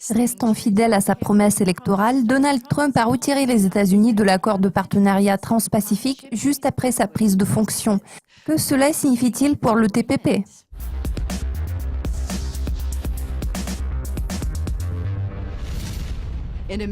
Restant fidèle à sa promesse électorale, Donald Trump a retiré les États-Unis de l'accord de partenariat transpacifique juste après sa prise de fonction. Que cela signifie-t-il pour le TPP?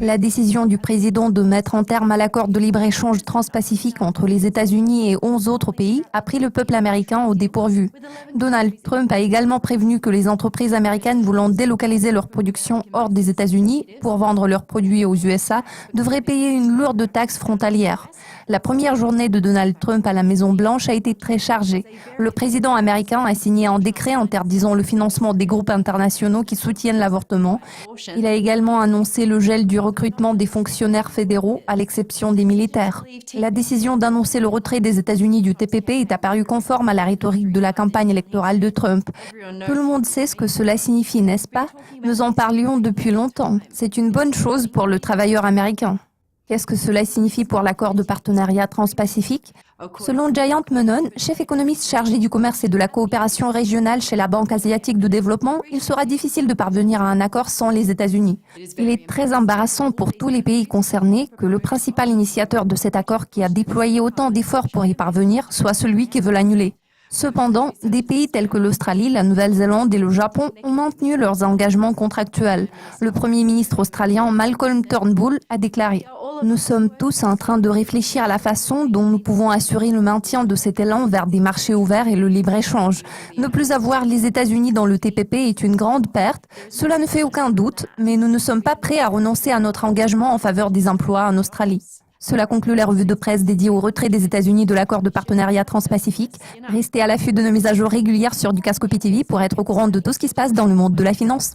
La décision du président de mettre un terme à l'accord de libre-échange transpacifique entre les États-Unis et 11 autres pays a pris le peuple américain au dépourvu. Donald Trump a également prévenu que les entreprises américaines voulant délocaliser leur production hors des États-Unis pour vendre leurs produits aux USA devraient payer une lourde taxe frontalière. La première journée de Donald Trump à la Maison-Blanche a été très chargée. Le président américain a signé un décret interdisant le financement des groupes internationaux qui soutiennent l'avortement. Il a également annoncé le gel du recrutement des fonctionnaires fédéraux, à l'exception des militaires. La décision d'annoncer le retrait des États-Unis du TPP est apparue conforme à la rhétorique de la campagne électorale de Trump. Tout le monde sait ce que cela signifie, n'est-ce pas? Nous en parlions depuis longtemps. C'est une bonne chose pour le travailleur américain. Qu'est-ce que cela signifie pour l'accord de partenariat transpacifique? Selon Jayant Menon, chef économiste chargé du commerce et de la coopération régionale chez la Banque asiatique de développement, il sera difficile de parvenir à un accord sans les États-Unis. Il est très embarrassant pour tous les pays concernés que le principal initiateur de cet accord qui a déployé autant d'efforts pour y parvenir soit celui qui veut l'annuler. Cependant, des pays tels que l'Australie, la Nouvelle-Zélande et le Japon ont maintenu leurs engagements contractuels. Le Premier ministre australien Malcolm Turnbull a déclaré « Nous sommes tous en train de réfléchir à la façon dont nous pouvons assurer le maintien de cet élan vers des marchés ouverts et le libre-échange. Ne plus avoir les États-Unis dans le TPP est une grande perte, cela ne fait aucun doute, mais nous ne sommes pas prêts à renoncer à notre engagement en faveur des emplois en Australie. » Cela conclut la revue de presse dédiée au retrait des États-Unis de l'accord de partenariat transpacifique. Restez à l'affût de nos mises à jour régulières sur Dukascopy TV pour être au courant de tout ce qui se passe dans le monde de la finance.